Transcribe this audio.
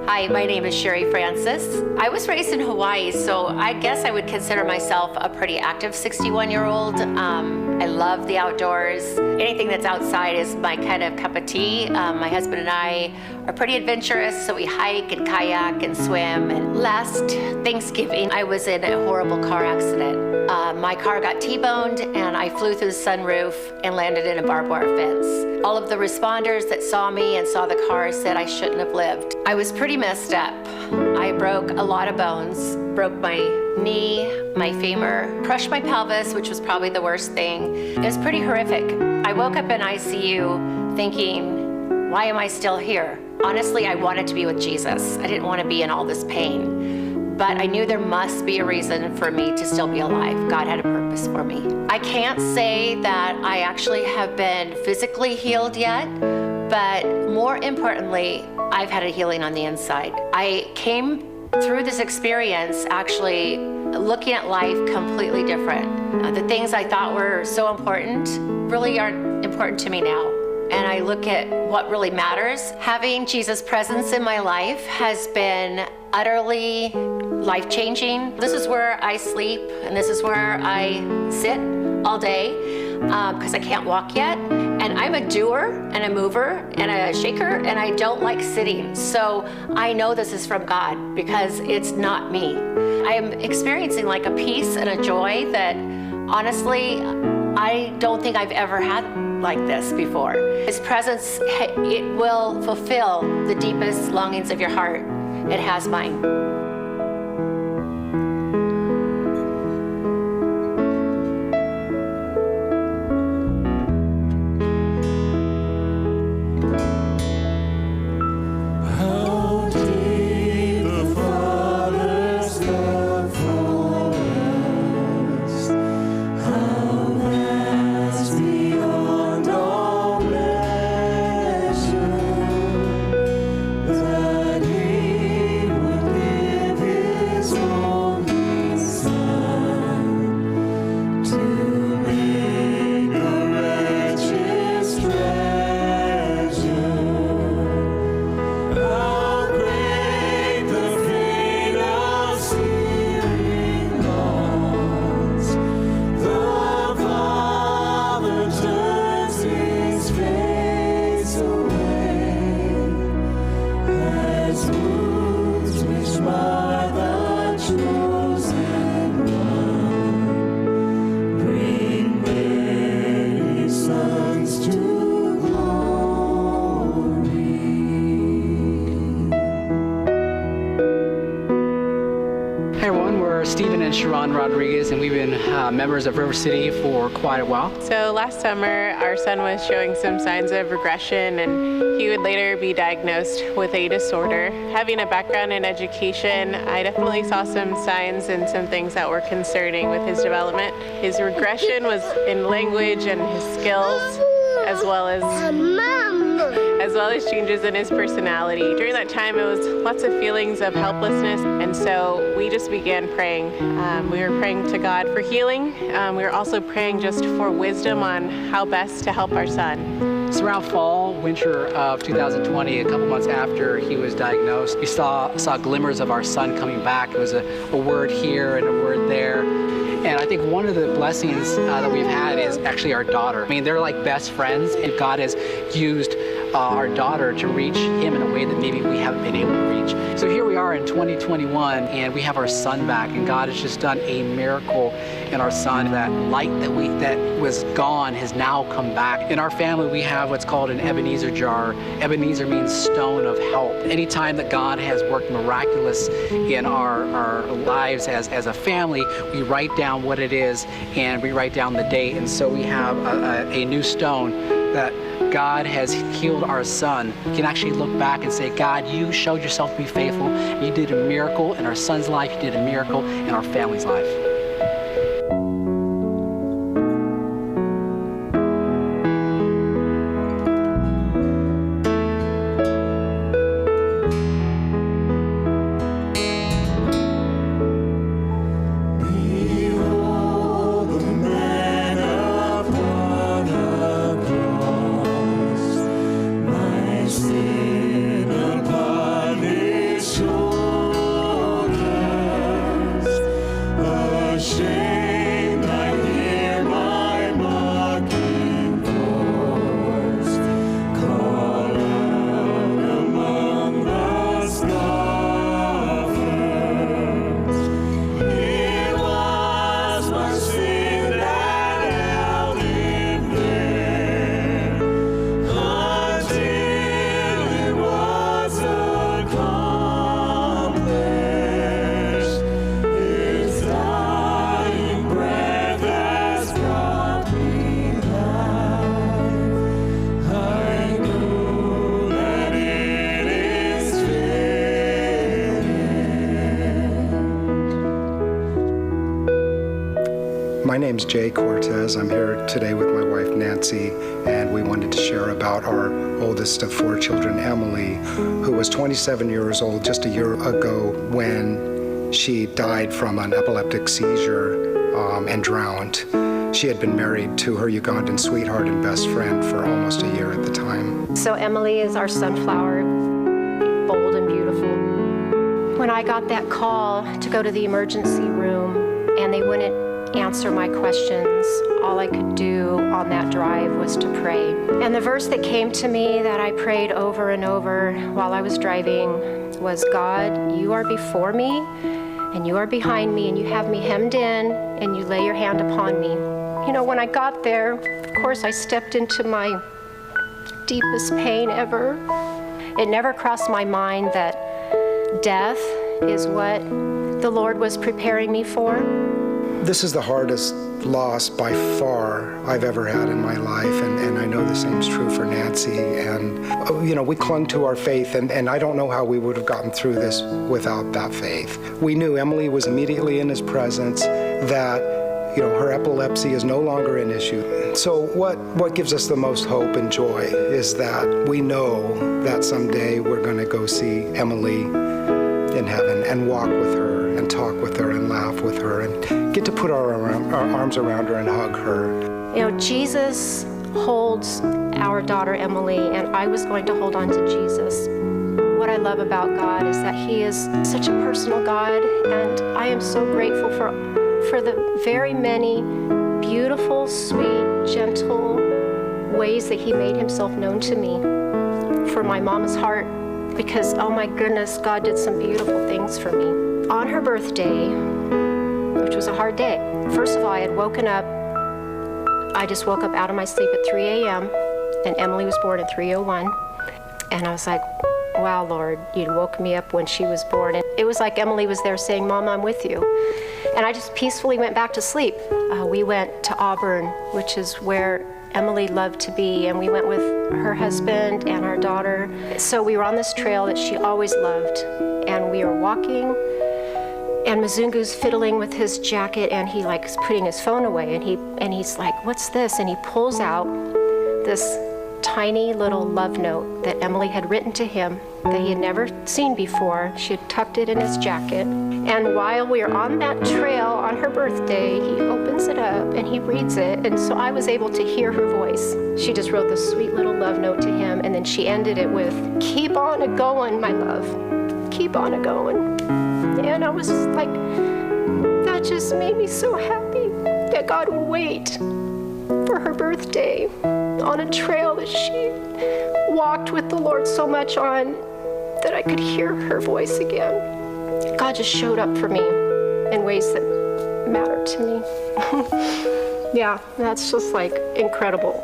Hi, my name is Sherry Francis. I was raised in Hawaii, so I guess I would consider myself a pretty active 61-year-old. I love the outdoors. Anything that's outside is my kind of cup of tea. My husband and I are pretty adventurous, so we hike and kayak and swim. And last Thanksgiving, I was in a horrible car accident. My car got T-boned and I flew through the sunroof and landed in a barbed wire fence. All of the responders that saw me and saw the car said I shouldn't have lived. I was pretty messed up. I broke a lot of bones, broke my knee, my femur, crushed my pelvis, which was probably the worst thing. It was pretty horrific. I woke up in ICU thinking, why am I still here? Honestly, I wanted to be with Jesus. I didn't want to be in all this pain. But I knew there must be a reason for me to still be alive. God had a purpose for me. I can't say that I actually have been physically healed yet, but more importantly, I've had a healing on the inside. I came through this experience actually looking at life completely different. The things I thought were so important really aren't important to me now. And I look at what really matters. Having Jesus' presence in my life has been utterly life-changing. This is where I sleep, and this is where I sit all day because I can't walk yet. And I'm a doer and a mover and a shaker, and I don't like sitting. So I know this is from God because it's not me. I am experiencing like a peace and a joy that honestly, I don't think I've ever had like this before. His presence, it will fulfill the deepest longings of your heart. It has mine. And we've been members of River City for quite a while. So last summer, our son was showing some signs of regression, and he would later be diagnosed with a disorder. Having a background in education, I definitely saw some signs and some things that were concerning with his development. His regression was in language and his skills, as well as changes in his personality. During that time, it was lots of feelings of helplessness, and so we just began praying. We were praying to God for healing. We were also praying just for wisdom on how best to help our son. It's around fall, winter of 2020, a couple months after he was diagnosed. We saw glimmers of our son coming back. It was a word here and a word there. And I think one of the blessings that we've had is actually our daughter. I mean, they're like best friends, and God has used our daughter to reach him in a way that maybe we haven't been able to reach. So here we are in 2021, and we have our son back, and God has just done a miracle in our son. That light that was gone has now come back. In our family, we have what's called an Ebenezer jar. Ebenezer means stone of help. Anytime that God has worked miraculous in our lives as a family, we write down what it is, and we write down the date. And so we have a new stone that God has healed our son. We can actually look back and say, God, you showed yourself to be faithful. You did a miracle in our son's life. You did a miracle in our family's life. Sin upon his My name's Jay Cortez. I'm here today with my wife Nancy, and we wanted to share about our oldest of 4 children, Emily, who was 27 years old just a year ago when she died from an epileptic seizure and drowned. She had been married to her Ugandan sweetheart and best friend for almost a year at the time. So Emily is our sunflower, bold and beautiful. When I got that call to go to the emergency room and they wouldn't answer my questions, all I could do on that drive was to pray. And the verse that came to me that I prayed over and over while I was driving was, God, you are before me and you are behind me and you have me hemmed in and you lay your hand upon me. You know, when I got there, of course, I stepped into my deepest pain ever. It never crossed my mind that death is what the Lord was preparing me for. This is the hardest loss by far I've ever had in my life, and I know the same is true for Nancy. And, we clung to our faith, and I don't know how we would have gotten through this without that faith. We knew Emily was immediately in his presence, that her epilepsy is no longer an issue. So what gives us the most hope and joy is that we know that someday we're going to go see Emily in heaven and walk with her and talk with her and laugh with her and get to put our arms around her and hug her. Jesus holds our daughter Emily, and I was going to hold on to Jesus. What I love about God is that He is such a personal God, and I am so grateful for the very many beautiful, sweet, gentle ways that He made Himself known to me. For my mama's heart, because, oh my goodness, God did some beautiful things for me. On her birthday, which was a hard day, first of all, I had woken up, I just woke up out of my sleep at 3 a.m., and Emily was born at 3:01, and I was like, wow, Lord, you woke me up when she was born. And it was like Emily was there saying, Mom, I'm with you. And I just peacefully went back to sleep. We went to Auburn, which is where Emily loved to be, and we went with her husband and our daughter. So we were on this trail that she always loved, and we were walking, and Mzungu's fiddling with his jacket, and he is putting his phone away, and he's like, what's this? And he pulls out this tiny little love note that Emily had written to him that he had never seen before. She had tucked it in his jacket. And while we were on that trail on her birthday, he opens it up and he reads it. And so I was able to hear her voice. She just wrote this sweet little love note to him, and then she ended it with, keep on a-going, my love. Keep on a-going. And I was just like, that just made me so happy that God would wait for her birthday on a trail that she walked with the Lord so much on that I could hear her voice again. God just showed up for me in ways that mattered to me. Yeah, that's just incredible.